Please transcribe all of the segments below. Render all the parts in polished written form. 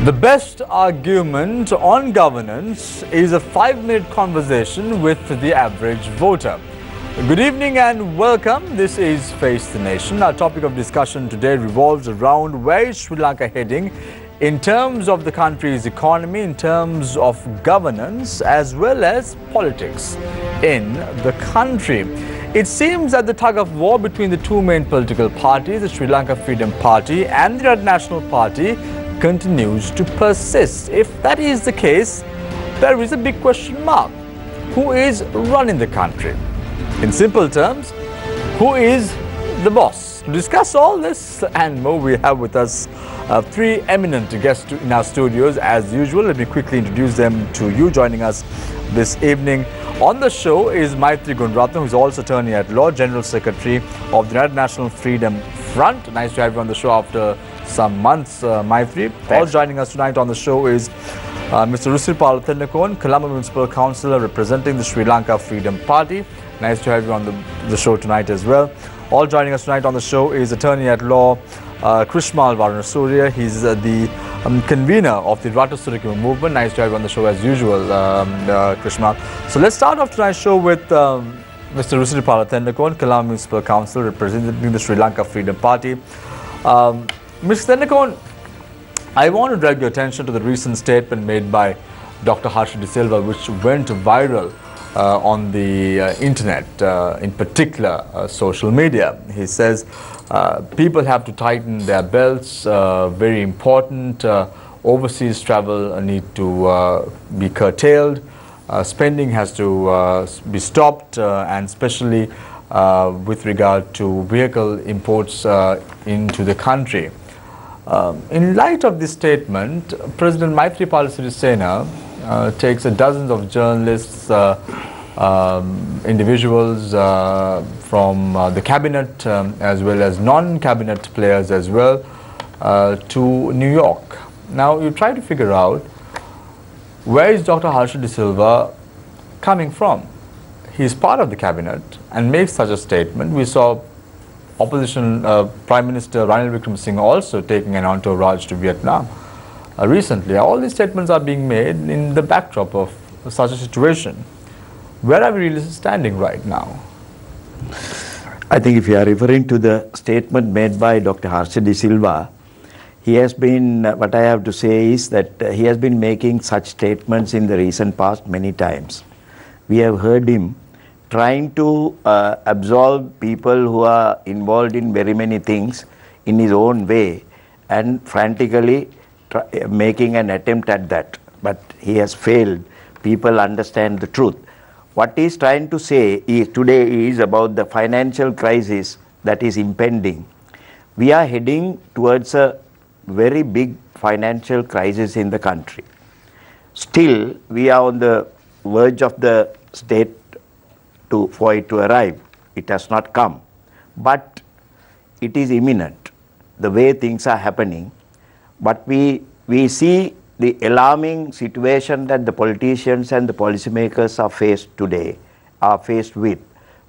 The best argument on governance is a 5-minute conversation with the average voter. Good evening and welcome. This is Face the Nation. Our topic of discussion today revolves around where is Sri Lanka heading in terms of the country's economy, in terms of governance, as well as politics in the country. It seems that the tug of war between the two main political parties, the Sri Lanka Freedom Party and the United National Party, continues to persist. If that is the case, there is a big question mark. Who is running the country? In simple terms, who is the boss? To discuss all this and more, we have with us three eminent guests in our studios. As usual, let me quickly introduce them to you. Joining us this evening on the show is Maitri Gunratna, who is also attorney at law, General Secretary of the United National Freedom Front. Nice to have you on the show after some months, Maitri. Also joining us tonight on the show is Mr. Newsfirst.lk, Colombo Municipal Councillor representing the Sri Lanka Freedom Party. Nice to have you on the show tonight as well. All joining us tonight on the show is attorney at law Krishmal Varanasuriya. He's the convener of the Rata Surikima movement. Nice to have you on the show as usual, Krishmal. So let's start off tonight's show with Mr. Newsfirst.lk, Colombo Municipal Councillor representing the Sri Lanka Freedom Party. Mr. Tendekon, I want to drag your attention to the recent statement made by Dr. Harsha De Silva, which went viral on the internet, in particular social media. He says people have to tighten their belts, very important. Overseas travel need to be curtailed. Spending has to be stopped, and especially with regard to vehicle imports into the country. In light of this statement, President Maithripala Sirisena takes dozens of journalists, individuals from the cabinet as well as non-cabinet players as well to New York. Now you try to figure out where is Dr. Harsha De Silva coming from. He is part of the cabinet and makes such a statement. We saw opposition Prime Minister Ranil Wickremesinghe also taking an entourage to Vietnam recently. All these statements are being made in the backdrop of such a situation. Where are we really standing right now? I think if you are referring to the statement made by Dr. Harsha De Silva, he has been, what I have to say is that he has been making such statements in the recent past many times. We have heard him trying to absolve people who are involved in very many things in his own way and frantically making an attempt at that. But he has failed. People understand the truth. What he is trying to say today is about the financial crisis that is impending. We are heading towards a very big financial crisis in the country. Still, we are on the verge of the state for it to arrive. It has not come, but it is imminent, the way things are happening. But we see the alarming situation that the politicians and the policymakers are faced with,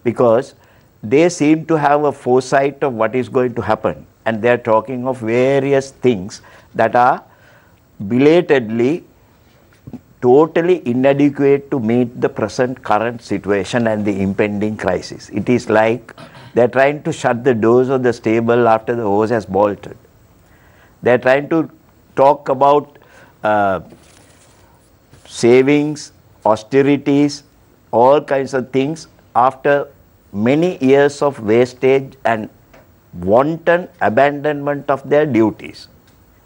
because they seem to have a foresight of what is going to happen, and they are talking of various things that are belatedly totally inadequate to meet the current situation and the impending crisis. It is like they are trying to shut the doors of the stable after the horse has bolted. They are trying to talk about savings, austerities, all kinds of things after many years of wastage and wanton abandonment of their duties.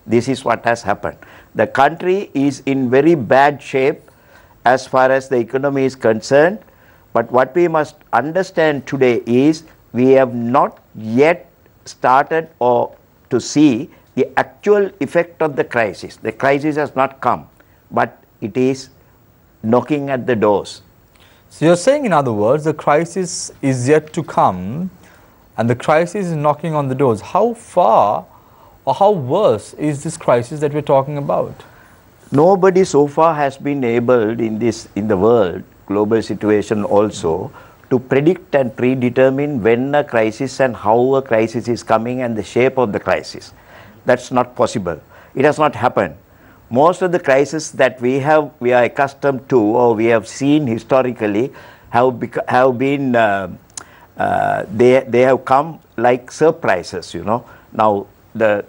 This is what has happened. The country is in very bad shape as far as the economy is concerned, but what we must understand today is we have not yet started to see the actual effect of the crisis. The crisis has not come, but it is knocking at the doors. So you're saying, in other words, the crisis is yet to come and the crisis is knocking on the doors. How far or how worse is this crisis that we're talking about? Nobody so far has been able in the world, global situation also, to predict and predetermine when a crisis and how a crisis is coming and the shape of the crisis. That's not possible. It has not happened. most of the crises that we are accustomed to or we have seen historically have been they have come like surprises, you know. Now the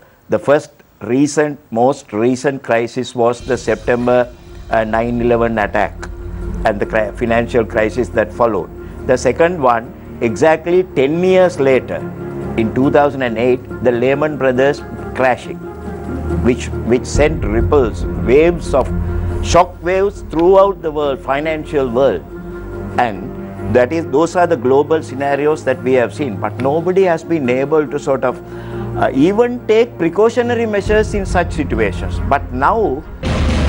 most recent crisis was the September 9/11 attack and the financial crisis that followed. The second one, exactly 10 years later, in 2008, the Lehman Brothers crashing, which sent ripples, waves of shock waves throughout the world, financial world, and those are the global scenarios that we have seen. But nobody has been able to sort of even take precautionary measures in such situations. But now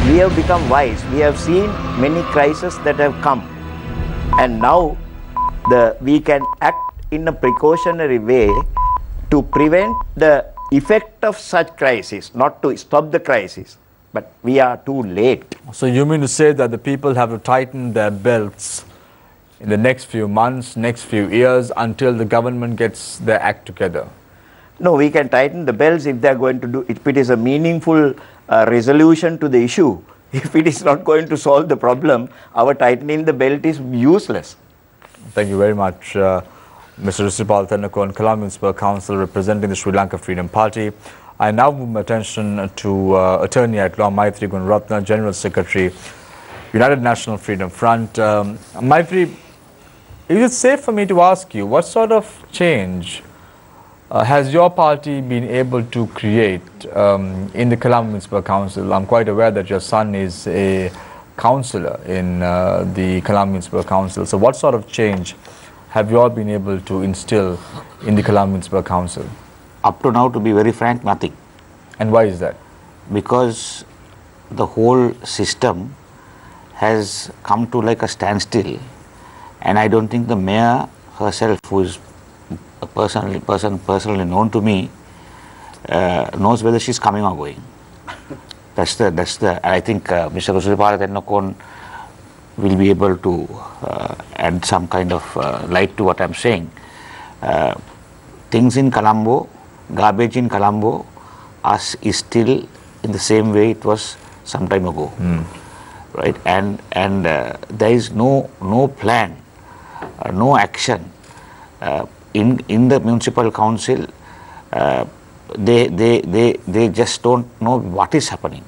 we have become wise. We have seen many crises that have come, and now we can act in a precautionary way to prevent the effect of such crisis, not to stop the crisis, but we are too late. So you mean to say that the people have to tighten their belts in the next few months, next few years, until the government gets their act together? No, we can tighten the belts if they are going to do, if it is a meaningful resolution to the issue. If it is not going to solve the problem, our tightening the belt is useless. Thank you very much, Mr. Risipal Tennakon, Colombo Municipal Council representing the Sri Lanka Freedom Party. I now move my attention to Attorney at Law Maitri Gunaratna, General Secretary, United National Freedom Front. Maitri, is it safe for me to ask you, what sort of change has your party been able to create in the Colombo Municipal Council? I'm quite aware that your son is a councillor in the Colombo Municipal Council. So what sort of change have you all been able to instill in the Colombo Municipal Council? Up to now, to be very frank, nothing. And why is that? Because the whole system has come to like a standstill, and I don't think the mayor herself, who is a personally known to me, knows whether she's coming or going. I think Mr. Risipal Tennakon will be able to add some kind of light to what I'm saying. Things in Colombo, garbage in Colombo is still in the same way it was some time ago, right? And there is no plan, no action in the municipal council. They just don't know what is happening,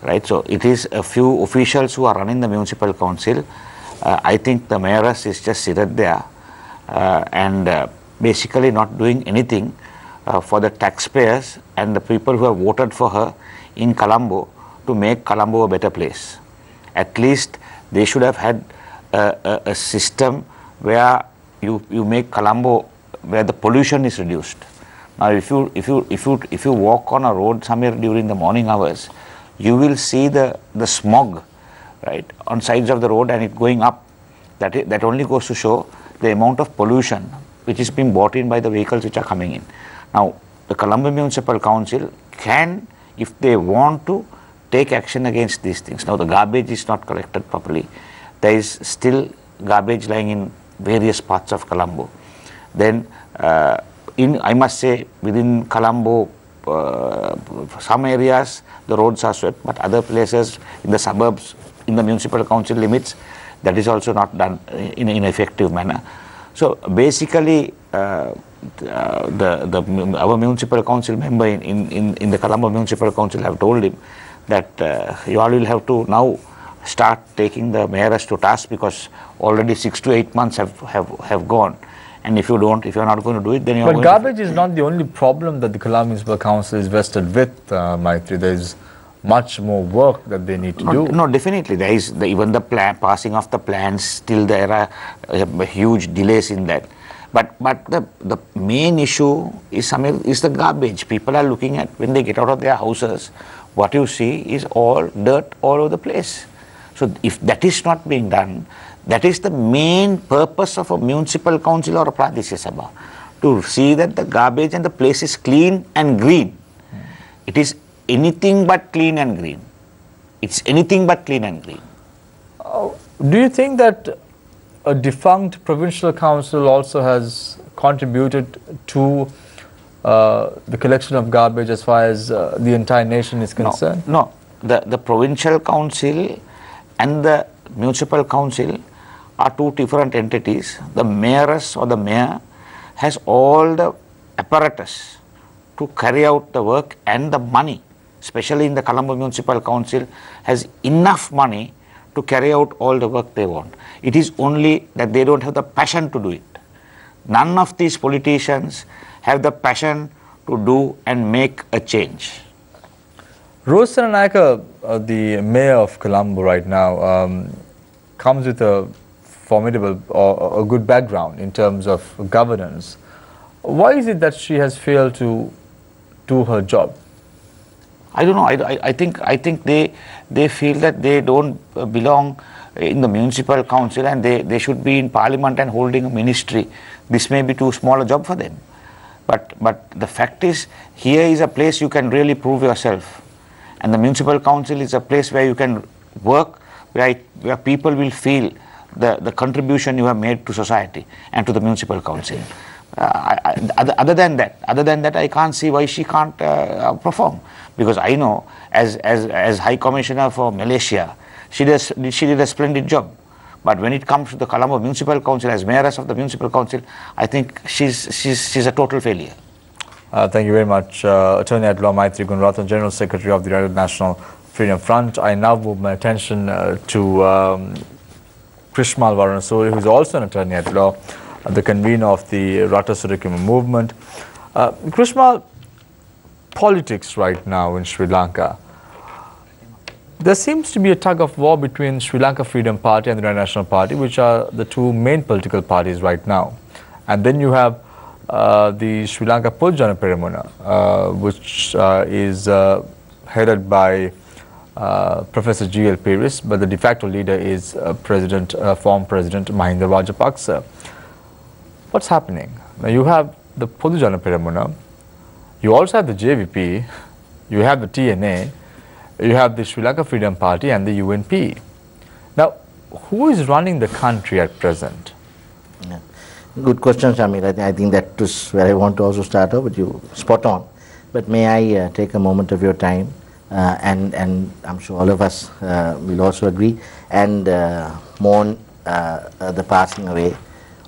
right? So it is a few officials who are running the municipal council. I think the mayoress is just seated there and basically not doing anything for the taxpayers and the people who have voted for her in Colombo to make Colombo a better place. At least they should have had a system where you make Colombo where the pollution is reduced. Now, if you walk on a road somewhere during the morning hours, you will see the smog, right, on sides of the road, and it going up. That only goes to show the amount of pollution which is being brought in by the vehicles which are coming in. Now, the Colombo Municipal Council can, if they want to, take action against these things. Now, the garbage is not collected properly. There is still garbage lying in various parts of Colombo. Then, I must say, within Colombo, some areas the roads are swept, but other places in the suburbs, in the municipal council limits, that is also not done in an effective manner. So basically, our municipal council member in the Colombo Municipal Council have told him that you all will have to now start taking the mayoress to task, because already 6 to 8 months have gone. And if you're not going to do it, then you're going to... But garbage is not the only problem that the Colombo Municipal Council is vested with, Maitri. There is much more work that they need to do. No, definitely. There is even the passing of the plans, still there are huge delays in that. But the main issue is the garbage. People are looking at, when they get out of their houses, what you see is all dirt all over the place. So if that is not being done, that is the main purpose of a municipal council or a Pradeshiya Sabha, to see that the garbage and the place is clean and green. It is anything but clean and green. It's anything but clean and green. Do you think that a defunct provincial council also has contributed to the collection of garbage as far as the entire nation is concerned? No. the provincial council and the municipal council are two different entities. The mayoress or the mayor has all the apparatus to carry out the work, and the money, especially in the Colombo Municipal Council, has enough money to carry out all the work they want. It is only that they don't have the passion to do it. None of these politicians have the passion to do and make a change. Rosana Naika, the mayor of Colombo right now, comes with a formidable or a good background in terms of governance. Why is it that she has failed to do her job? I don't know. I think they feel that they don't belong in the municipal council, and they should be in parliament and holding a ministry. This may be too small a job for them. But the fact is, here is a place you can really prove yourself. And the municipal council is a place where you can work, where people will feel the contribution you have made to society and to the municipal council. Other than that, I can't see why she can't perform. Because I know, as High Commissioner for Malaysia, she did a splendid job. But when it comes to the Colombo Municipal Council, as mayoress of the Municipal Council, I think she's a total failure. Thank you very much, Attorney at Law Maitri Gunrathan, General Secretary of the United National Freedom Front. I now move my attention to Krishmal Varanasuri, who is also an attorney at law, the convener of the Rata Surikima movement. Krishmal, politics right now in Sri Lanka. There seems to be a tug of war between Sri Lanka Freedom Party and the United National Party, which are the two main political parties right now. And then you have the Sri Lanka Podujana Peramuna, which is headed by Professor G.L. Peiris, but the de facto leader is former President Mahinda Rajapaksa. What's happening? Now you have the Podujana Peramuna, you also have the JVP, you have the TNA, you have the Sri Lanka Freedom Party and the UNP. Now, who is running the country at present? Yeah. Good question, Shamir. I think that is where I want to also start off, but you spot on. But may I take a moment of your time, and I'm sure all of us will also agree, and mourn the passing away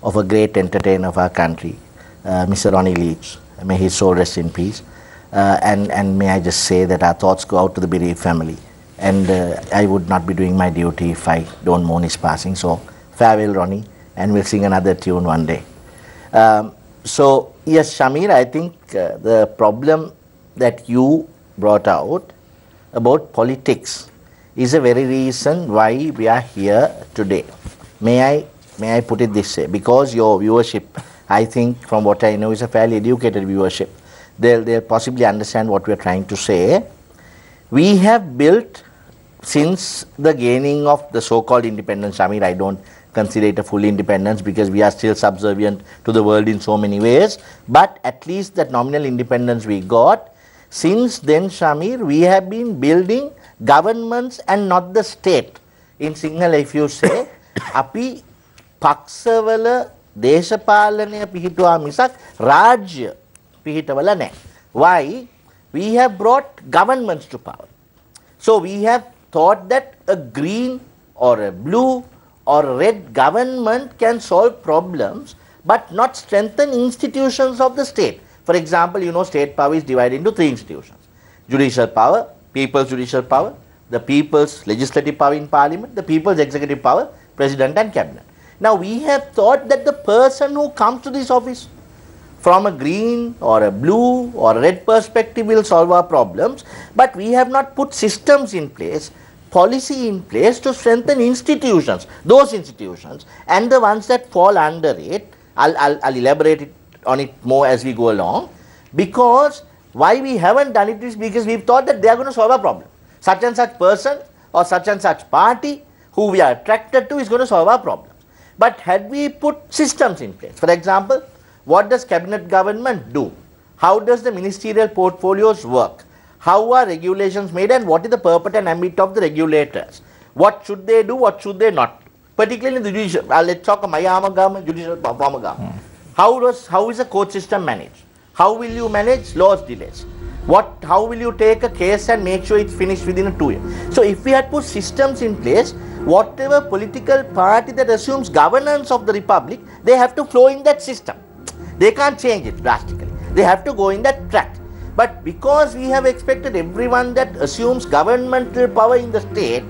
of a great entertainer of our country, Mr. Ronnie Leach. May his soul rest in peace. And may I just say that our thoughts go out to the bereaved family. And I would not be doing my duty if I don't mourn his passing. So farewell, Ronnie, and we'll sing another tune one day. So yes, Shamir, I think the problem that you brought out about politics is a very reason why we are here today. May I put it this way? Because your viewership, I think from what I know, is a fairly educated viewership. They'll possibly understand what we're trying to say. We have built, since the gaining of the so-called independence, Shamir, I don't consider it a full independence because we are still subservient to the world in so many ways, but at least that nominal independence we got. Since then, Shamir, we have been building governments and not the state. In Sinhala, if you say, api paksawala දේශපාලනය පිහිටුවා මිසක් රාජ්‍ය පිහිටවල නැහැ. Why? We have brought governments to power. So we have thought that a green or a blue or a red government can solve problems but not strengthen institutions of the state. For example, you know, state power is divided into three institutions. Judicial power, people's judicial power, the people's legislative power in parliament, the people's executive power, president and cabinet. Now we have thought that the person who comes to this office from a green or a blue or a red perspective will solve our problems, but we have not put systems in place, policy in place to strengthen institutions, those institutions, and the ones that fall under it. I'll elaborate on it more as we go along, because why we haven't done it is because we've thought that they are going to solve our problem. Such and such person or such and such party who we are attracted to is going to solve our problem. But had we put systems in place, for example, what does cabinet government do? How does the ministerial portfolios work? How are regulations made and what is the purpose and ambit of the regulators? What should they do, what should they not? Particularly in the judicial, let's talk about Mayama government, judicial former government. How is the court system managed? How will you manage laws delays? How will you take a case and make sure it's finished within 2 years? So if we had put systems in place, whatever political party that assumes governance of the republic, they have to flow in that system. They can't change it drastically. They have to go in that track. But because we have expected everyone that assumes governmental power in the state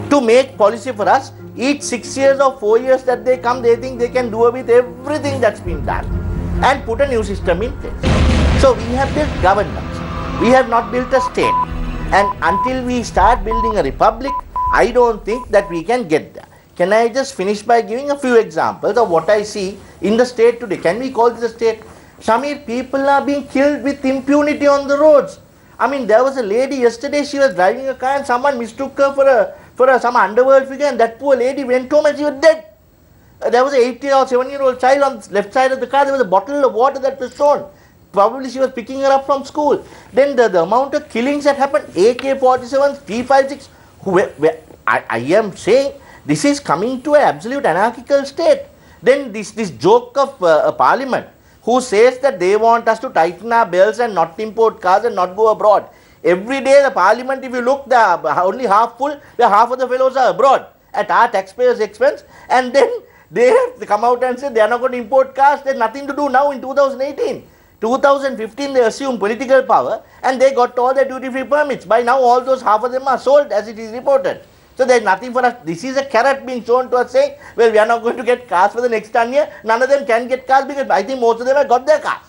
to make policy for us, each 6 years or 4 years that they come, they think they can do away with everything that's been done and put a new system in place. So we have built governments. We have not built a state. And until we start building a republic, I don't think that we can get there. Can I just finish by giving a few examples of what I see in the state today? Can we call this a state? Shamir, people are being killed with impunity on the roads. I mean, there was a lady yesterday, she was driving a car and someone mistook her for some underworld figure, and that poor lady went home and she was dead. There was an 8 or 7-year-old child on the left side of the car. There was a bottle of water that was thrown. Probably she was picking her up from school. Then the amount of killings that happened, AK-47s, P-56, I am saying this is coming to an absolute anarchical state. Then this joke of a parliament who says that they want us to tighten our belts and not import cars and not go abroad. Every day the parliament, if you look, they are only half full, where half of the fellows are abroad at our taxpayers' expense, and then they have come out and say they are not going to import cars. There's nothing to do now in 2018. 2015 they assumed political power and they got all their duty-free permits. By now all those, half of them are sold as it is reported. So there's nothing for us. This is a carrot being shown to us saying, well, we are not going to get cars for the next 10 years. None of them can get cars because I think most of them have got their cars.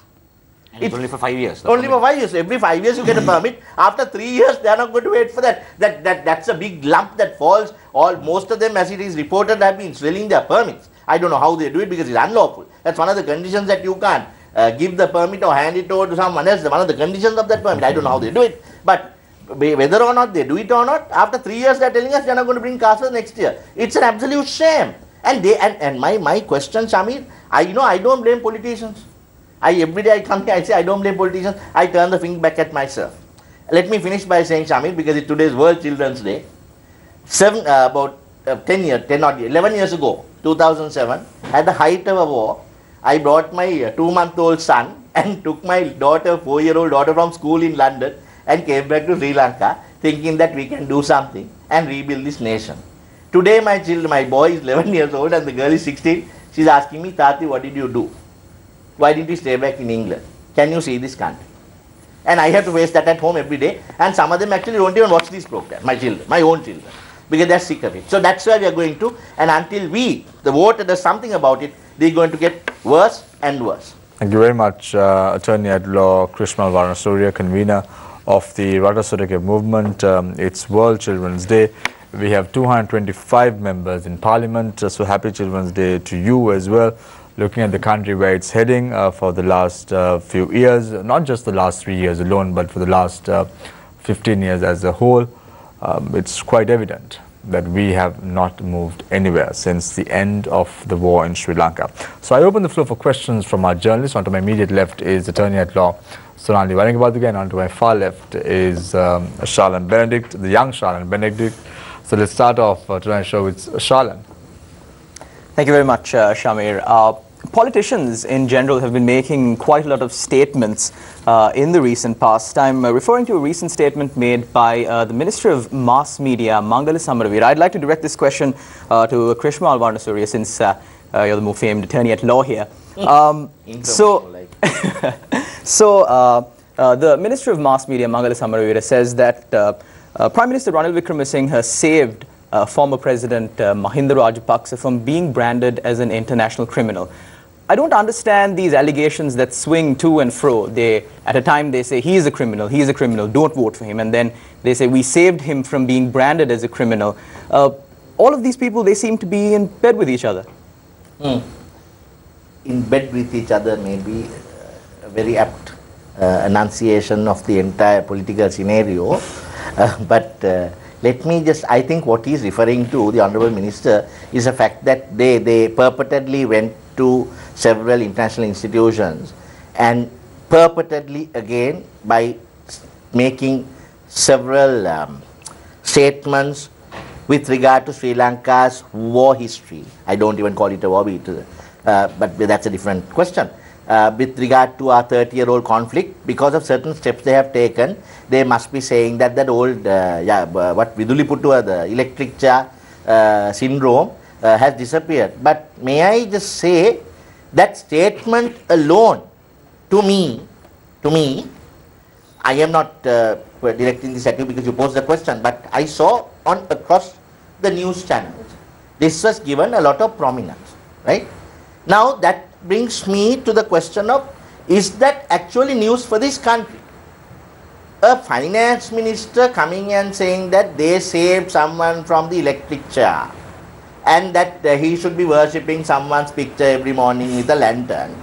And it's only for 5 years. Only for 5 years. Every 5 years you get a permit. After 3 years they are not going to wait for that. That's a big lump that falls. Most of them, as it is reported, have been selling their permits. I don't know how they do it because it's unlawful. That's one of the conditions, that you can't give the permit or hand it over to someone else. One of the conditions of that permit. I don't know how they do it. But whether or not they do it or not, after 3 years they are telling us they are not going to bring cars for the next year. It's an absolute shame. And my question, Shamir, I don't blame politicians. Every day I come here, I say I don't blame politicians. I turn the finger back at myself. Let me finish by saying, Shamir, because it's today's World Children's Day. About 11 years ago, 2007, at the height of a war, I brought my 2-month-old son and took my 4-year-old daughter from school in London and came back to Sri Lanka thinking that we can do something and rebuild this nation. Today my boy is 11 years old and the girl is 16. She's asking me, Tati, what did you do? Why didn't you stay back in England? Can you see this country? And I have to face that at home every day. And some of them actually don't even watch these programs, my own children, because they're sick of it. So that's where we are going to. And until the voter does something about it, they're going to get worse and worse. Thank you very much, Attorney at Law Krishmal Varnasurya, convener of the Ratasurakya movement. It's World Children's Day. We have 225 members in Parliament. So happy Children's Day to you as well. Looking at the country where it's heading for the last few years, not just the last 3 years alone, but for the last 15 years as a whole, it's quite evident that we have not moved anywhere since the end of the war in Sri Lanka. So I open the floor for questions from our journalists. On to my immediate left is Attorney at Law Sonali Varangabad again. On to my far left is Charlene Benedict, the young Charlene Benedict. So let's start off tonight's show with Charlene. Thank you very much, Shamir. Politicians in general have been making quite a lot of statements in the recent past. I'm referring to a recent statement made by the Minister of Mass Media, Mangala Samaravira. I'd like to direct this question to Krishmal Varnasurya, since you're the more famed attorney at law here. The Minister of Mass Media, Mangala Samaravira, says that Prime Minister Ranil Wickremesinghe saved former President Mahinda Rajapaksa from being branded as an international criminal. I don't understand these allegations that swing to and fro. At a time they say he is a criminal, don't vote for him, and then they say we saved him from being branded as a criminal. All of these people, they seem to be in bed with each other. In bed with each other may be a very apt enunciation of the entire political scenario, but let me just, I think what he is referring to, the Honourable Minister, is the fact that they purportedly went to several international institutions and purportedly again by making several statements with regard to Sri Lanka's war history. I don't even call it a war, but that's a different question. with regard to our 30-year-old conflict. Because of certain steps they have taken, they must be saying that that old, what Viduli put to the electric chair syndrome has disappeared. But may I just say that statement alone, to me, I am not directing this at you because you posed the question, but I saw across the news channels, this was given a lot of prominence, right? Now that brings me to the question of, is that actually news for this country? A finance minister coming and saying that they saved someone from the electric chair and that he should be worshipping someone's picture every morning with a lantern,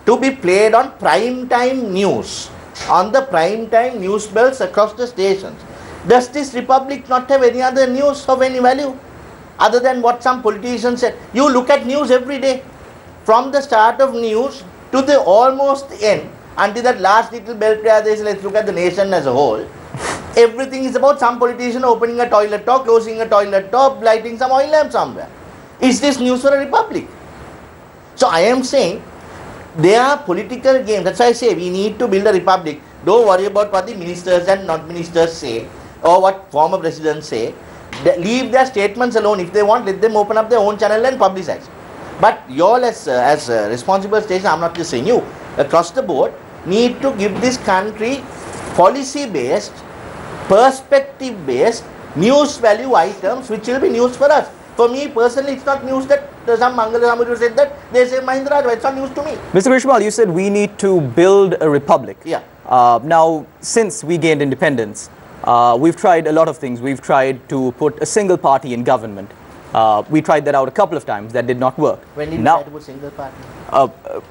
to be played on prime time news, on the prime time news bells across the stations. Does this republic not have any other news of any value other than what some politicians said? You look at news every day, from the start of news to the almost end, until that last little bell prayer they say, let's look at the nation as a whole. Everything is about some politician opening a toilet door, closing a toilet door, lighting some oil lamp somewhere. Is this news for a republic? So I am saying, there are political games. That's why I say we need to build a republic. Don't worry about what the ministers and not ministers say, or what former presidents say. Leave their statements alone. If they want, let them open up their own channel and publicize. But you all as a responsible station, I'm not just saying you, across the board, need to give this country policy-based, perspective-based, news value items which will be news for us. For me personally, it's not news that some Mangala Samudra said that they say Mahindra Rajapaksa. It's not news to me. Mr. Krishmal, you said we need to build a republic. Yeah. Now, since we gained independence, we've tried a lot of things. We've tried to put a single party in government. We tried that out a couple of times. That did not work. When did you try to put single party?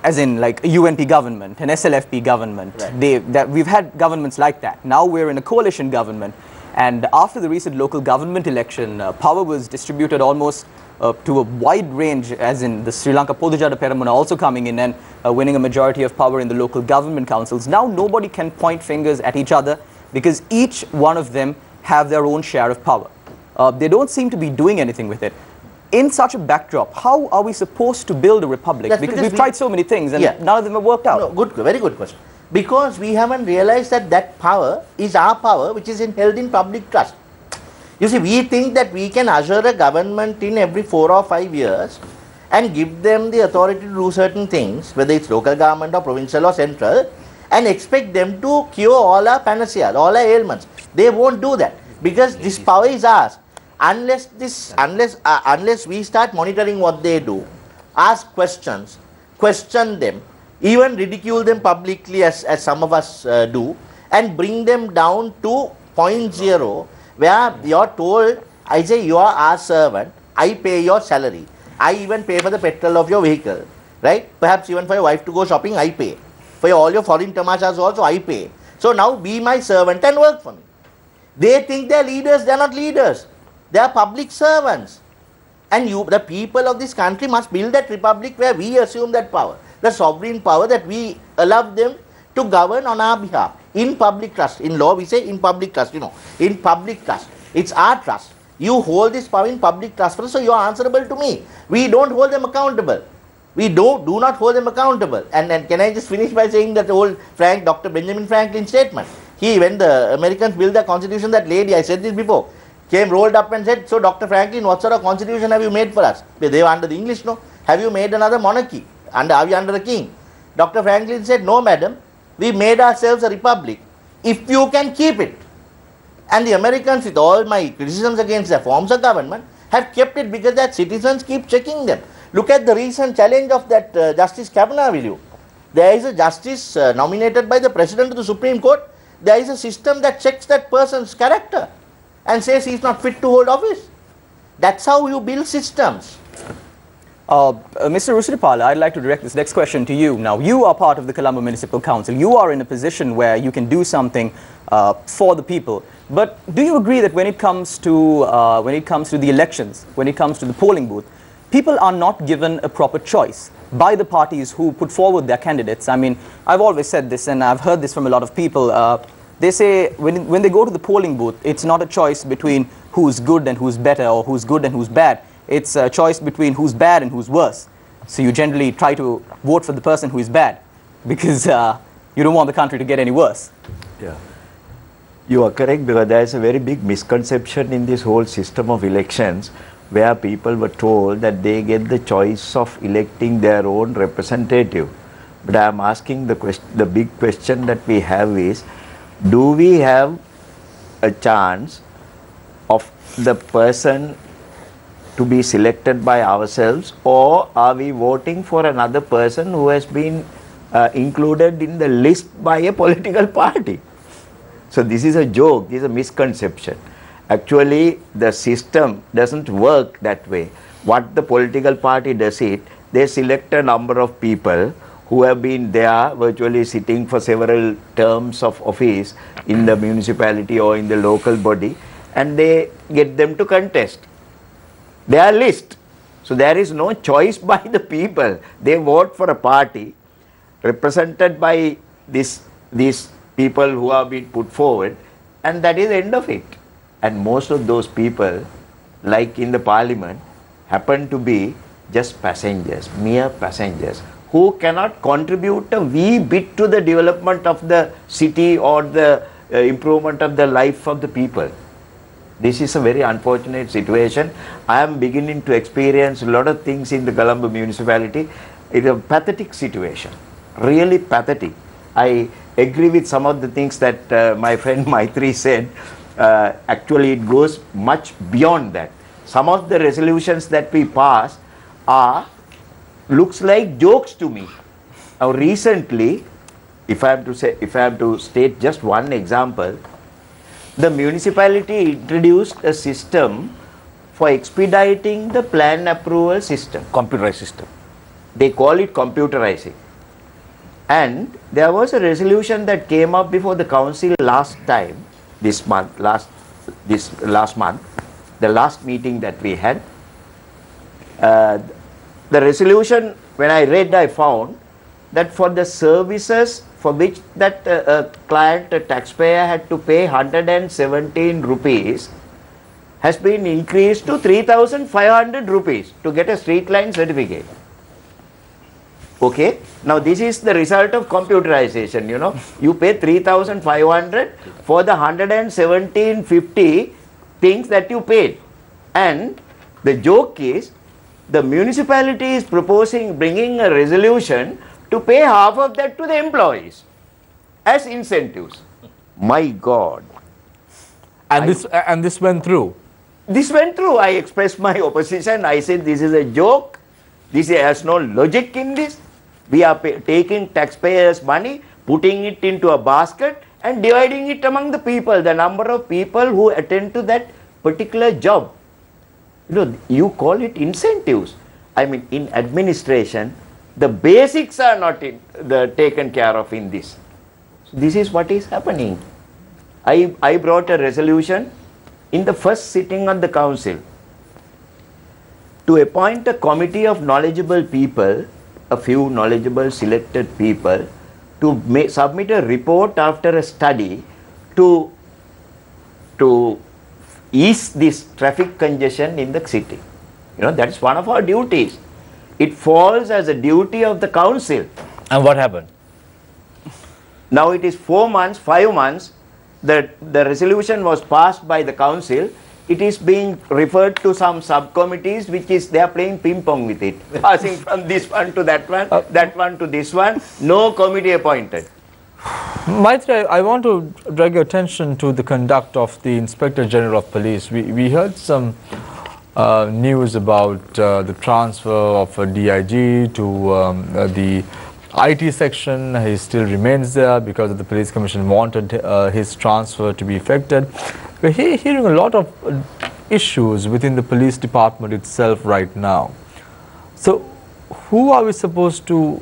As in like a UNP government, an SLFP government. Right. We've had governments like that. Now we're in a coalition government. And after the recent local government election, power was distributed almost to a wide range, as in the Sri Lanka Podujada Peramuna also coming in and winning a majority of power in the local government councils. Now nobody can point fingers at each other because each one of them have their own share of power. They don't seem to be doing anything with it. In such a backdrop, how are we supposed to build a republic? Yes, because we've tried so many things and none of them have worked out. No, very good question. Because we haven't realized that that power is our power, which is held in public trust. You see, we think that we can usher a government in every 4 or 5 years and give them the authority to do certain things, whether it's local government or provincial or central, and expect them to cure all our panaceas, all our ailments. They won't do that because this power is ours. Unless we start monitoring what they do, ask questions, question them, even ridicule them publicly as some of us do, and bring them down to point zero, where you're told, I say you are our servant, I pay your salary, I even pay for the petrol of your vehicle, right? Perhaps even for your wife to go shopping, I pay. For all your foreign tamashas also, I pay. So now be my servant and work for me. They think they're leaders, they're not leaders. They are public servants. And the people of this country must build that republic where we assume that power, the sovereign power, that we allow them to govern on our behalf, in public trust. In law we say in public trust, in public trust. It's our trust. You hold this power in public trust, so you are answerable to me. We don't hold them accountable. We do not hold them accountable. And can I just finish by saying that old Dr. Benjamin Franklin statement. When the Americans built the constitution, that lady, I said this before, came, rolled up and said, so Dr. Franklin, what sort of constitution have you made for us? They were under the English, no? Have you made another monarchy? Are we under a king? Dr. Franklin said, no madam, we made ourselves a republic, if you can keep it. And the Americans, with all my criticisms against their forms of government, have kept it because their citizens keep checking them. Look at the recent challenge of that Justice Kavanaugh, will you? There is a justice nominated by the President of the Supreme Court. There is a system that checks that person's character and says he is not fit to hold office. That's how you build systems. Mr. Rusiripala, I'd like to direct this next question to you. Now, you are part of the Colombo Municipal Council. You are in a position where you can do something for the people. But do you agree that when it comes to the elections, when it comes to the polling booth, people are not given a proper choice by the parties who put forward their candidates? I mean, I've always said this, and I've heard this from a lot of people. They say when they go to the polling booth, it's not a choice between who's good and who's better, or who's good and who's bad. It's a choice between who's bad and who's worse. So you generally try to vote for the person who is bad. because you don't want the country to get any worse. Yeah. You are correct, because there is a very big misconception in this whole system of elections, where people were told that they get the choice of electing their own representative. But I am asking the big question that we have is, do we have a chance of the person to be selected by ourselves, or are we voting for another person who has been included in the list by a political party? So this is a joke, this is a misconception. Actually, the system doesn't work that way. What the political party does it, they select a number of people who have been there virtually sitting for several terms of office in the municipality or in the local body, and they get them to contest their list. So there is no choice by the people. They vote for a party represented by these people who have been put forward, and that is the end of it. And most of those people, like in the parliament, happen to be just passengers, mere passengers, who cannot contribute a wee bit to the development of the city or the improvement of the life of the people. This is a very unfortunate situation. I am beginning to experience a lot of things in the Colombo municipality. It is a pathetic situation, really pathetic. I agree with some of the things that my friend Maitri said. Actually, it goes much beyond that. Some of the resolutions that we pass looks like jokes to me. Now, recently, if I have to state just one example, the municipality introduced a system for expediting the plan approval system. Computerized system. They call it computerizing. And there was a resolution that came up before the council last month, the last meeting that we had. The resolution, when I read, I found that for the services for which that client, a taxpayer, had to pay 117 rupees, has been increased to 3,500 rupees to get a street line certificate. Okay, now this is the result of computerization. You know, you pay 3,500 for the 117.50 things that you paid, and the joke is the municipality is bringing a resolution to pay half of that to the employees as incentives. My God! And this went through. This went through. I expressed my opposition. I said this is a joke. This has no logic in this. We are taking taxpayers' money, putting it into a basket and dividing it among the people, the number of people who attend to that particular job. You know, you call it incentives. I mean, in administration, the basics are not taken care of in this. So this is what is happening. I brought a resolution in the first sitting of the council to appoint a committee of knowledgeable people, a few knowledgeable selected people, to submit a report after a study to ease this traffic congestion in the city. You know, that's one of our duties. It falls as a duty of the council. And what happened? Now it is 4 months, 5 months, the resolution was passed by the council. It is being referred to some subcommittees, which is they are playing ping pong with it, passing from this one to that one to this one, no committee appointed. Maitri, I want to drag your attention to the conduct of the Inspector General of Police. We heard some news about the transfer of a DIG to the IT section. He still remains there because the Police Commission wanted his transfer to be effected. We're hearing a lot of issues within the police department itself right now. So who are we supposed to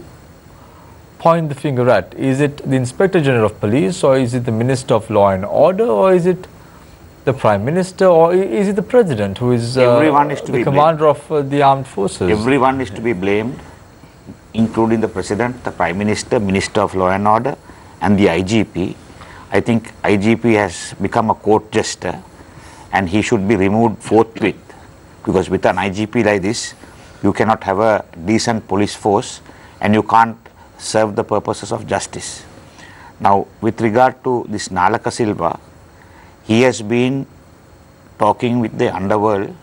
point the finger at? Is it the Inspector General of Police, or is it the Minister of Law and Order, or is it the Prime Minister, or is it the President, who is the commander of the armed forces? Everyone is to be blamed, including the President, the Prime Minister, Minister of Law and Order, and the IGP. I think IGP has become a court jester, and he should be removed forthwith, because with an IGP like this, you cannot have a decent police force, and you can't serve the purposes of justice. Now, with regard to this Nalaka Silva, he has been talking with the underworld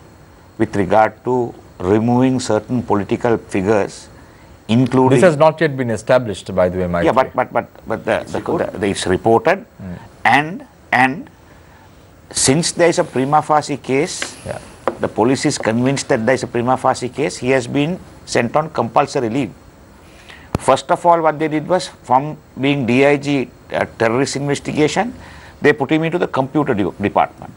with regard to removing certain political figures, including... This has not yet been established, by the way, Mike. Yeah, but it's reported, and since there is a prima facie case, the police is convinced that there is a prima facie case, he has been sent on compulsory leave. First of all, what they did was, from being DIG terrorist investigation, they put him into the computer department.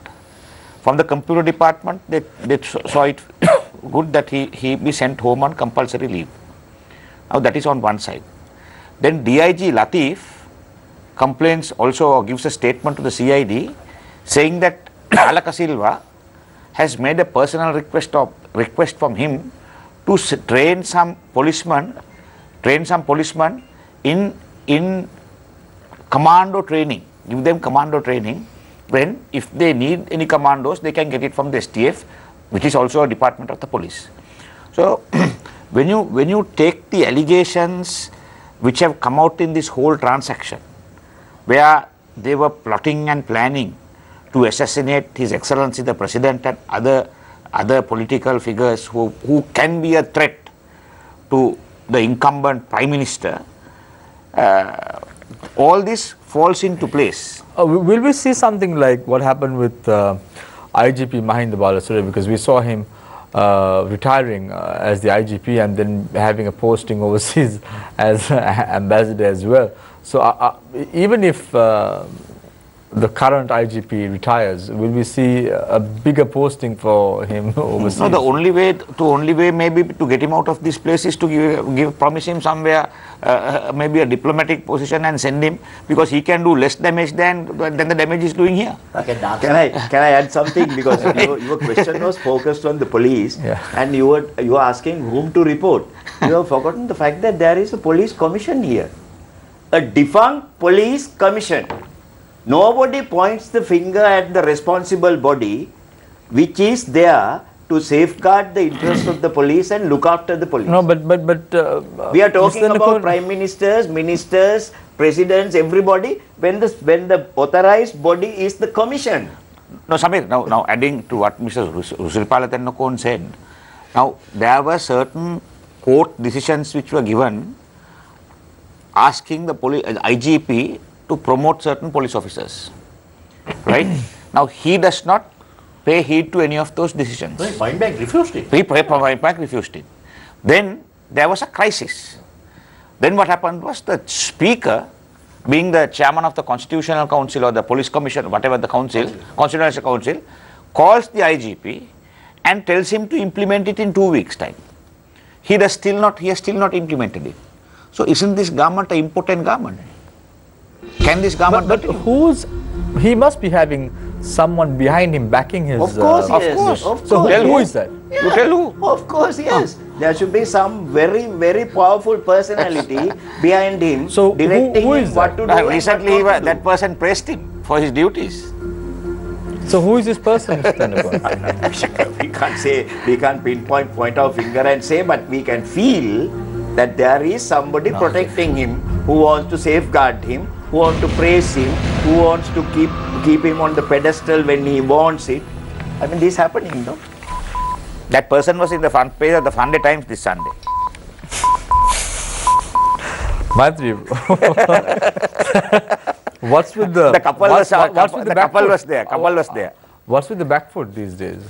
From the computer department, they saw it good that he be sent home on compulsory leave. Now that is on one side. Then DIG Latif complains also, or gives a statement to the CID saying that Nalaka Silva has made a personal request from him to train some policemen in commando training, give them commando training, when if they need any commandos, they can get it from the STF, which is also a department of the police. So when you take the allegations which have come out in this whole transaction, where they were plotting and planning to assassinate His Excellency the President and other political figures who can be a threat to the incumbent Prime Minister, all this falls into place. Will we see something like what happened with IGP Mahinda Balasuriya, because we saw him retiring as the IGP and then having a posting overseas as ambassador as well. So even if the current IGP retires, will we see a bigger posting for him overseas? No, the only way maybe to get him out of this place is to promise him somewhere maybe a diplomatic position and send him, because he can do less damage than the damage he's doing here. Can I add something, because your question was focused on the police, and you were asking whom to report. You have forgotten the fact that there is a police commission here, a defunct police commission. Nobody points the finger at the responsible body, which is there to safeguard the interests of the police and look after the police. No, but we are talking about prime ministers, ministers, presidents, everybody, when the authorized body is the commission. No, Samir, now adding to what Mr. Rusiripalathennakone said, now there were certain court decisions which were given asking the IGP to promote certain police officers, right? Now he does not pay heed to any of those decisions. No, Point Blank refused it. Point Blank refused it. Then there was a crisis. Then what happened was the speaker, being the chairman of the Constitutional Council or the Police Commission, whatever the council, Constitutional Council, calls the IGP and tells him to implement it in 2 weeks' time. He has still not implemented it. So isn't this government an impotent government? Can this government... But he must be having someone behind him backing his... Of course, yes. So who is that? Yeah. You tell who? Of course, yes. There should be some very, very powerful personality behind him, so directing who him what to do. Recently, that person praised him for his duties. So who is this person? we can't point our finger and say, but we can feel that there is somebody protecting him, who wants to safeguard him, who wants to praise him, who wants to keep him on the pedestal when he wants it. I mean, this is happening, no? That person was in the front page of the Sunday Times this Sunday. Maitri, what's with the... The couple was there. What's with the back foot these days?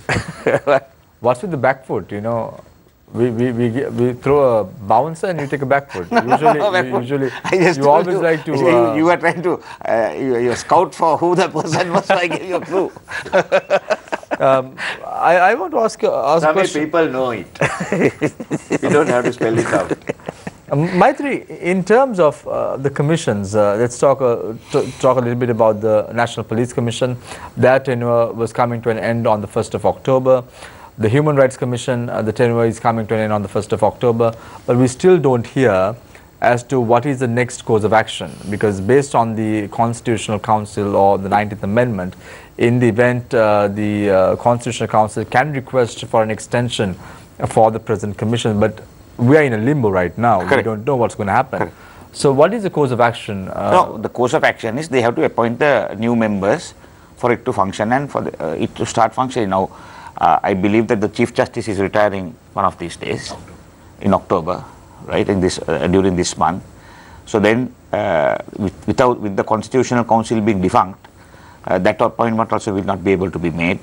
What's with the back foot, you know? We throw a bouncer and you take a back foot. Usually you always like to... You were trying to you scout for who the person was, so I gave you a clue. I want to ask a question. People know it. You don't have to spell it out. Maitri, in terms of the commissions, let's talk a little bit about the National Police Commission. That tenure was coming to an end on the 1st of October. The Human Rights Commission, the tenure is coming to an end on the 1st of October. But we still don't hear as to what is the next course of action, because based on the Constitutional Council or the 19th Amendment, in the event the Constitutional Council can request for an extension for the present commission, but we are in a limbo right now. Correct. We don't know what's going to happen. So what is the course of action? No, the course of action is they have to appoint the new members for it to function and for it to start functioning. Now, I believe that the Chief Justice is retiring one of these days in October, right, in this, during this month. So then, with the Constitutional Council being defunct, that appointment also will not be able to be made.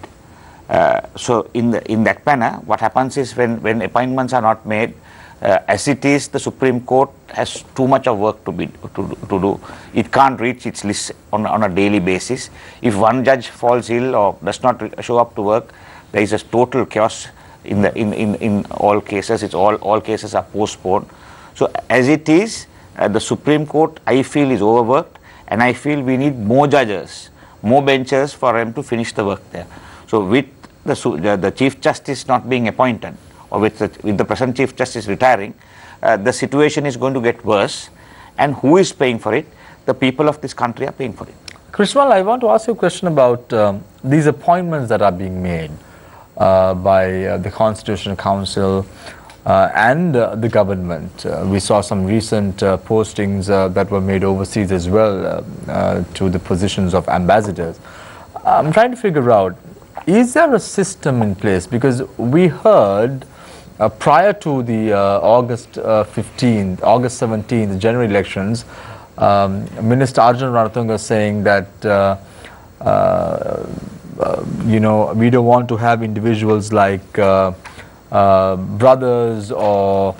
So in that manner, what happens is when appointments are not made, as it is, the Supreme Court has too much of work to do. It can't reach its list on a daily basis. If one judge falls ill or does not show up to work, there is a total chaos in all cases. It's all cases are postponed. So as it is, the Supreme Court, I feel, is overworked, and I feel we need more judges, more benches for them to finish the work there. So with the Chief Justice not being appointed, or with the present Chief Justice retiring, the situation is going to get worse. And who is paying for it? The people of this country are paying for it. Krishmal, I want to ask you a question about these appointments that are being made by the Constitutional Council and the government. We saw some recent postings that were made overseas as well to the positions of ambassadors. I'm trying to figure out, is there a system in place? Because we heard prior to the August 17th, the general elections, Minister Arjun Ranatunga saying that you know, we don't want to have individuals like brothers or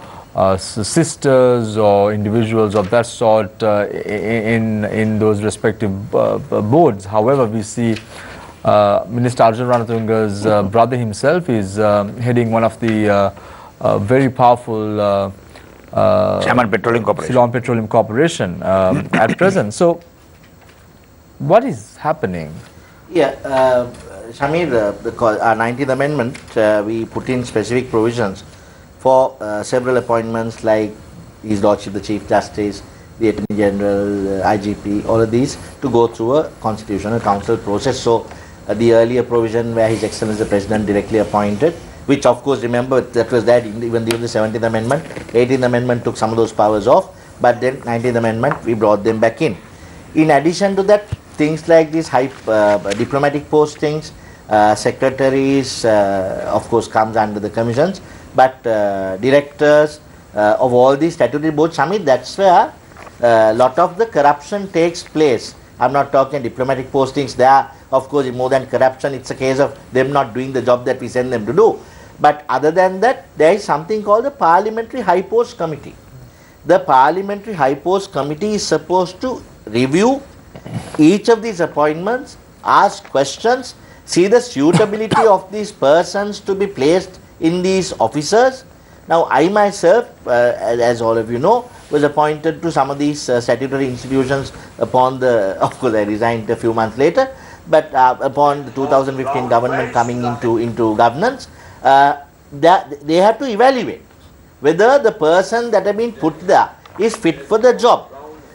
sisters or individuals of that sort in those respective boards. However, we see Minister Arjun Ranatunga's brother himself is heading one of the very powerful Ceylon Petroleum Corporation at present. So, what is happening? Yeah, Shamir, our 19th Amendment, we put in specific provisions for several appointments like His Lordship the Chief Justice, the Attorney General, IGP, all of these to go through a Constitutional Council process. So, the earlier provision where His Excellency the President directly appointed, which of course, remember, that was that even during the 17th Amendment. 18th Amendment took some of those powers off, but then 19th Amendment, we brought them back in. In addition to that, things like these high diplomatic postings, secretaries, of course, comes under the commissions, but directors of all these statutory boards, Shamir, that's where a lot of the corruption takes place. I'm not talking diplomatic postings there. Of course, more than corruption, it's a case of them not doing the job that we send them to do. But other than that, there is something called the Parliamentary High Post Committee. The Parliamentary High Post Committee is supposed to review each of these appointments, ask questions, see the suitability of these persons to be placed in these officers. Now, I myself, as all of you know, was appointed to some of these statutory institutions upon the, of course, I resigned a few months later, but upon the 2015 government coming into governance, they have to evaluate whether the person that has been put there is fit for the job.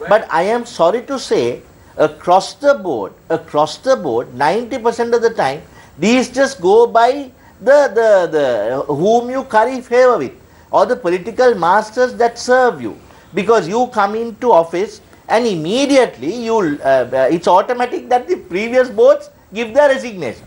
But I am sorry to say, across the board, 90% of the time, these just go by the whom you curry favor with, or the political masters that serve you, because you come into office and immediately it's automatic that the previous boards give their resignation.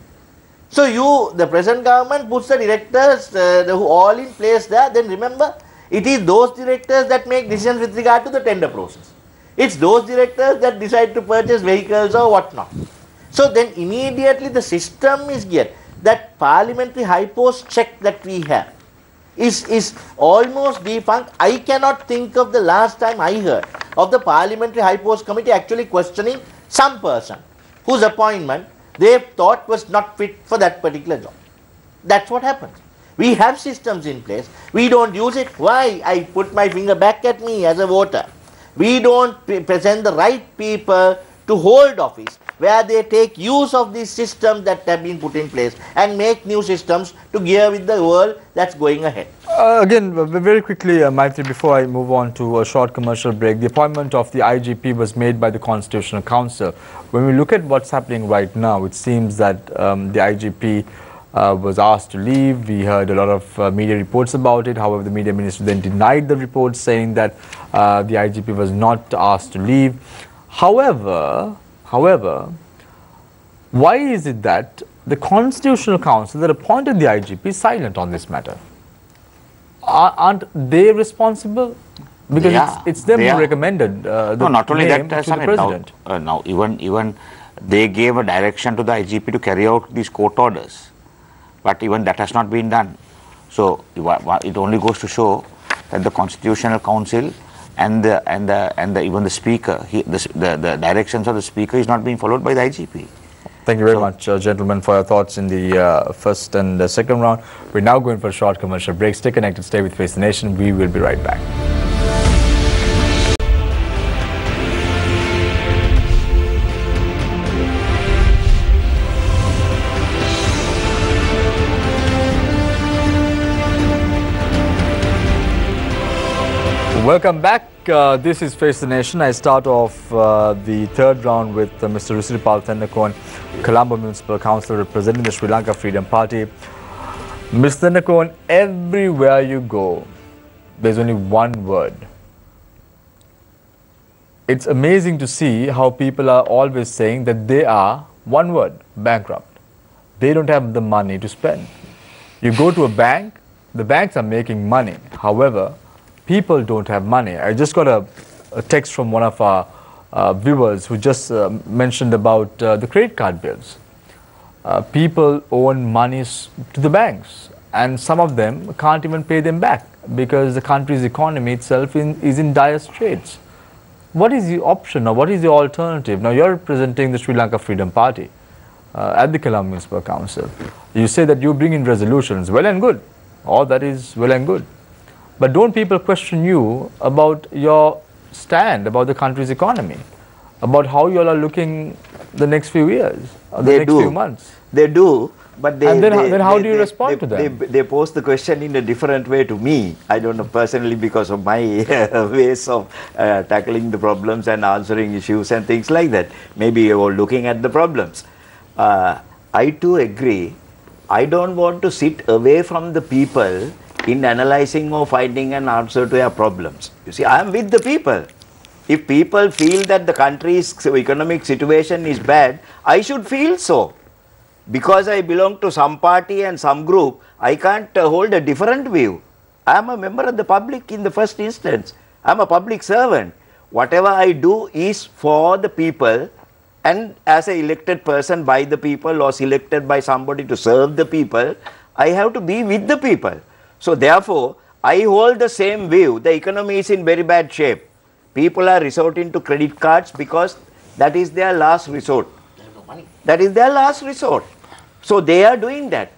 So the present government puts the directors who all in place there. Then remember, it is those directors that make decisions with regard to the tender process. It's those directors that decide to purchase vehicles or whatnot. So then immediately the system is geared. That parliamentary high post check that we have is almost defunct. I cannot think of the last time I heard of the Parliamentary High Post Committee actually questioning some person whose appointment they thought was not fit for that particular job. That's what happens. We have systems in place. We don't use it. Why? I put my finger back at me as a voter. We don't present the right people to hold office, where they take use of these systems that have been put in place and make new systems to gear with the world that's going ahead. Again, very quickly, Maitri, before I move on to a short commercial break, the appointment of the IGP was made by the Constitutional Council. When we look at what's happening right now, it seems that the IGP was asked to leave. We heard a lot of media reports about it. However, the media minister then denied the reports, saying that the IGP was not asked to leave. However, why is it that the Constitutional Council that appointed the IGP is silent on this matter? Aren't they responsible? Because it's them who recommended the no, not only name that, to the president. Now even they gave a direction to the IGP to carry out these court orders, but even that has not been done. So it only goes to show that the Constitutional Council and even the Speaker, the directions of the Speaker is not being followed by the IGP. Thank you very much, gentlemen, for your thoughts in the first and second round. We're now going for a short commercial break. Stay connected, stay with Face the Nation. We will be right back. Welcome back. This is Face the Nation. I start off the third round with Mr. Risripal Tennakon, Colombo Municipal Council representing the Sri Lanka Freedom Party. Mr. Tennakon, everywhere you go, there's only one word. It's amazing to see how people are always saying that they are, one word, bankrupt. They don't have the money to spend. You go to a bank, the banks are making money. However, people don't have money. I just got a text from one of our viewers who just mentioned about the credit card bills. People own monies to the banks, and some of them can't even pay them back because the country's economy itself is in dire straits. What is the option, or what is the alternative? Now, you're representing the Sri Lanka Freedom Party at the Colombo Municipal Council. You say that you bring in resolutions. Well and good. All that is well and good. But don't people question you about your stand, about the country's economy, about how you all are looking the next few years, or the next few months? They do, but then how do you respond to them? They pose the question in a different way to me. I don't know, personally, because of my ways of tackling the problems and answering issues and things like that. Maybe you're looking at the problems. I too agree. I don't want to sit away from the people in analyzing or finding an answer to their problems. You see, I am with the people. If people feel that the country's economic situation is bad, I should feel so. Because I belong to some party and some group, I can't hold a different view. I am a member of the public in the first instance. I am a public servant. Whatever I do is for the people, and as an elected person by the people or selected by somebody to serve the people, I have to be with the people. So therefore, I hold the same view. The economy is in very bad shape. People are resorting to credit cards because that is their last resort. That is their last resort. So they are doing that.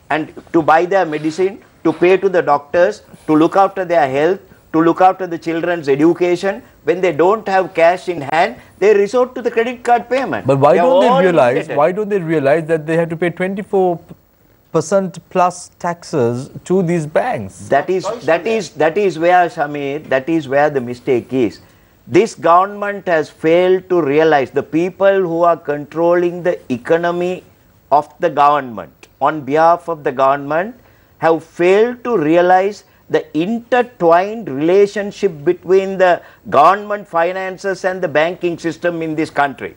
And to buy their medicine, to pay to the doctors, to look after their health, to look after the children's education, when they don't have cash in hand, they resort to the credit card payment. But why don't they realize that they have to pay 24% plus taxes to these banks? That is where, Shamir, that is where the mistake is. This government has failed to realize, the people who are controlling the economy of the government, on behalf of the government, have failed to realize the intertwined relationship between the government finances and the banking system in this country.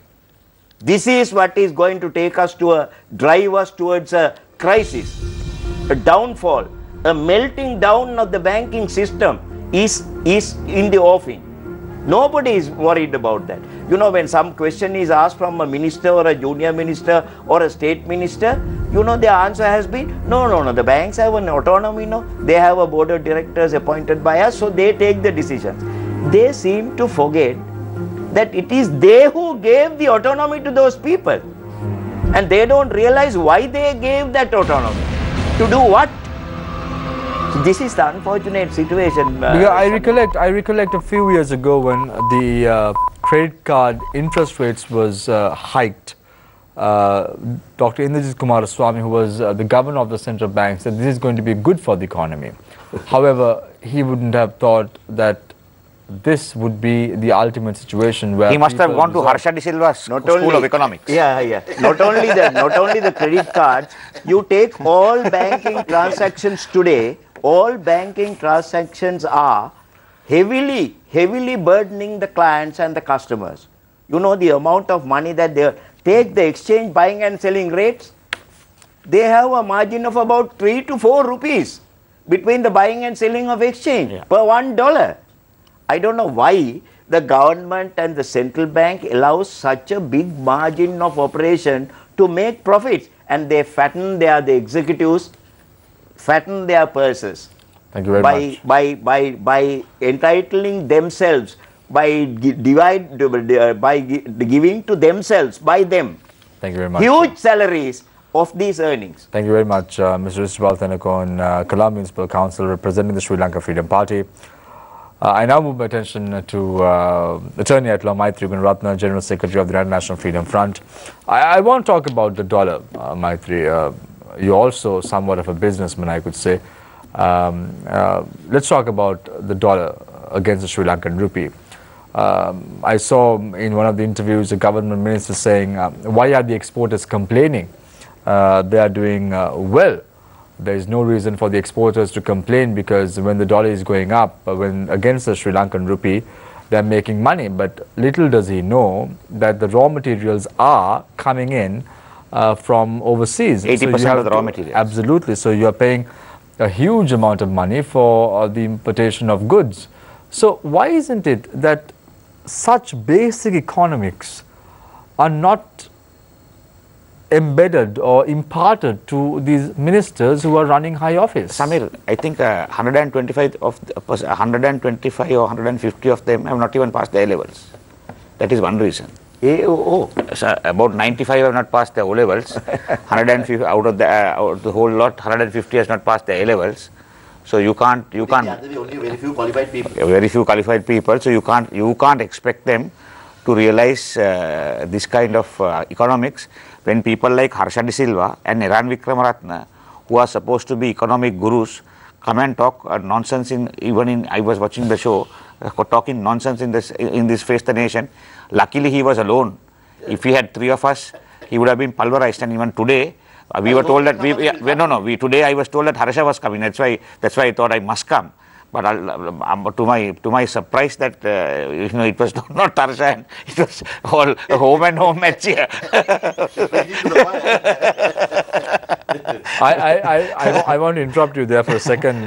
This is what is going to take us to drive us towards a crisis, a downfall, a melting down of the banking system is in the offing. Nobody is worried about that. You know, when some question is asked from a minister or a junior minister or a state minister, you know, the answer has been, no, the banks have an autonomy, no. They have a board of directors appointed by us, so they take the decisions. They seem to forget that it is they who gave the autonomy to those people. And they don't realize why they gave that autonomy. To do what? So this is the unfortunate situation. Because I recollect a few years ago when the credit card interest rates was hiked. Dr. Indrajit Kumaraswamy, who was the governor of the central bank, said this is going to be good for the economy. However, he wouldn't have thought that this would be the ultimate situation where He must have people gone to resort- Harsha De Silva's School of Economics. Yeah. Not only the credit cards. You take all banking transactions today. All banking transactions are heavily burdening the clients and the customers. You know the amount of money that they take the exchange buying and selling rates. They have a margin of about 3 to 4 rupees between the buying and selling of exchange per $1. I don't know why the government and the central bank allows such a big margin of operation to make profits, and they the executives fatten their purses. Thank you very much. By entitling themselves, by giving to themselves by them Thank you very much. huge salaries of these earnings. Thank you very much, Mr. Newsfirst.lk, Colombo Municipal Council representing the Sri Lanka Freedom Party. I now move my attention to Attorney at Law Maitri Gunaratna, General Secretary of the United National Freedom Front. I want to talk about the dollar, Maitri. You're also somewhat of a businessman, I could say. Let's talk about the dollar against the Sri Lankan rupee. I saw in one of the interviews a government minister saying, why are the exporters complaining? They are doing well. There is no reason for the exporters to complain, because when the dollar is going up, when against the Sri Lankan rupee, they are making money. But little does he know that the raw materials are coming in from overseas. 80% of the raw materials. Absolutely. So you are paying a huge amount of money for the importation of goods. So why isn't it that such basic economics are not embedded or imparted to these ministers who are running high office? Samir, I think 125 or 150 of them have not even passed their levels. That is one reason. So about 95 have not passed their O levels. 150 out of the whole lot, 150 has not passed their A levels. So you can't. Only very few qualified people. Very few qualified people. So you can't expect them to realize this kind of economics when people like Harsha De Silva and Iran Vikramaratne, who are supposed to be economic gurus, come and talk nonsense I was watching the show, talking nonsense in this Face the Nation. Luckily he was alone. If he had 3 of us, he would have been pulverized. And even today, we were told that today I was told that Harsha was coming. That's why I thought I must come. But to my surprise, that it was not Harsha, and it was all home and home match here. I want to interrupt you there for a second,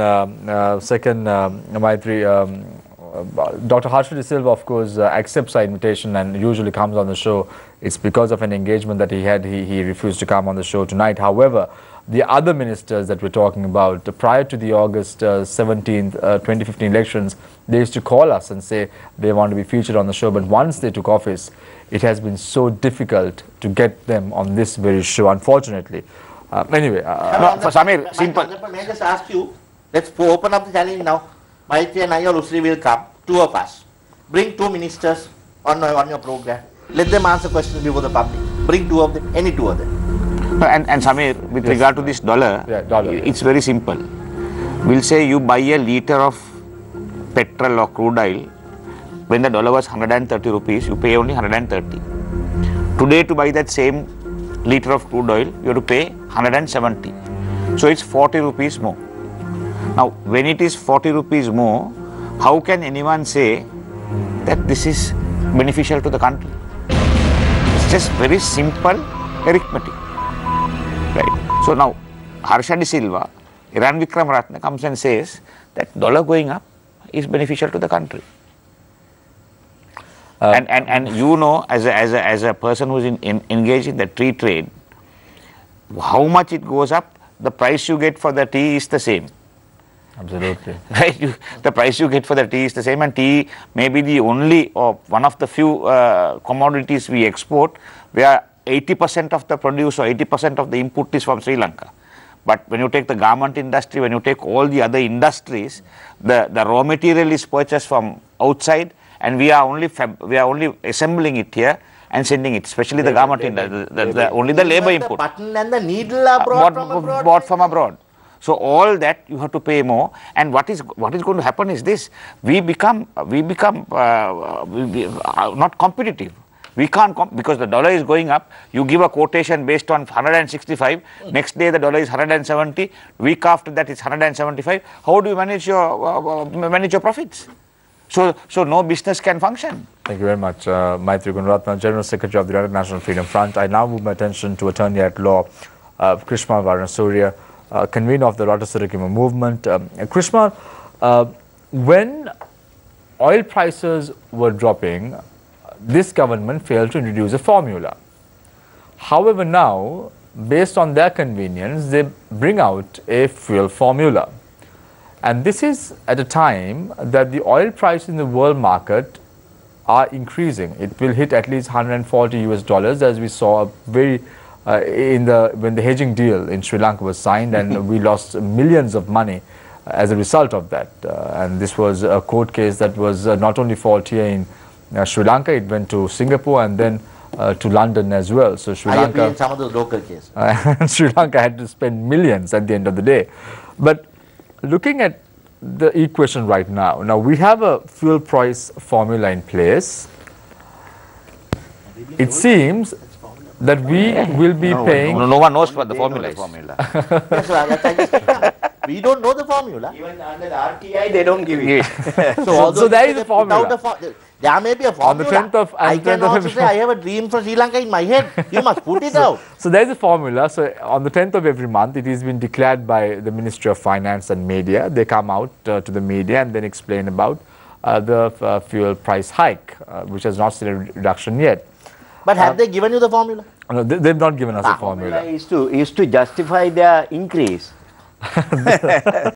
Maitri. Dr. Harsha De Silva, of course, accepts our invitation and usually comes on the show. It's because of an engagement that he had. He refused to come on the show tonight. However, the other ministers that we're talking about, prior to the August 17th, 2015 elections, they used to call us and say they want to be featured on the show. But once they took office, it has been so difficult to get them on this very show, unfortunately. Anyway. For Samir, simple. May I just ask you, let's open up the challenge now. Maitri and I or Usri will come, 2 of us. Bring 2 ministers on your program. Let them answer questions before the public. Bring 2 of them, any 2 of them. And Samir, with regard to this dollar, it's very simple. We'll say you buy a liter of petrol or crude oil. When the dollar was 130 rupees, you pay only 130. Today, to buy that same liter of crude oil, you have to pay 170. So it's 40 rupees more. Now, when it is 40 rupees more, how can anyone say that this is beneficial to the country? It's just very simple arithmetic. Right. So now, Harsha De Silva, Iran Vikramaratne comes and says that dollar going up is beneficial to the country. And you know, as a person who's engaged in the tea trade, how much it goes up, the price you get for the tea is the same. Absolutely. Right? The price you get for the tea is the same, and tea may be the only or one of the few commodities we export where 80% of the produce or 80% of the input is from Sri Lanka. But when you take the garment industry, when you take all the other industries, the raw material is purchased from outside, and we are only assembling it here and sending it, especially the garment industry. Only the labor input. The button and the needle are brought from abroad. Bought from abroad. So all that you have to pay more, and what is going to happen is this: we become not competitive. We can't because the dollar is going up. You give a quotation based on 165. Next day the dollar is 170. Week after that it's 175. How do you manage your profits? So no business can function. Thank you very much, Maitri Gunaratna, General Secretary of the United National Freedom Front. I now move my attention to Attorney at Law, Krishma Varnasurya, convener of the Ratasarakima movement. Krishma, when oil prices were dropping, this government failed to introduce a formula. However, now, based on their convenience, they bring out a fuel formula. And this is at a time that the oil price in the world market are increasing. It will hit at least 140 US dollars, as we saw very when the hedging deal in Sri Lanka was signed, and we lost millions of money as a result of that. And this was a court case that was not only fought here in Sri Lanka, it went to Singapore and then to London as well. So Sri Lanka, in some of the local cases. Sri Lanka had to spend millions at the end of the day. But looking at the equation right now, we have a fuel price formula in place. It seems that we will be paying. No one knows what the formula is. Yes, sir, we don't know the formula. Even under the RTI, they don't give it. So there is a formula. There may be a formula. On the 10th of, I can also say I have a dream for Sri Lanka in my head. You must put it out. So there is a formula. So on the 10th of every month, it has been declared by the Ministry of Finance and Media. They come out to the media and then explain about the fuel price hike, which has not seen a reduction yet. But have they given you the formula? No, they've not given us a formula. Is to justify their increase.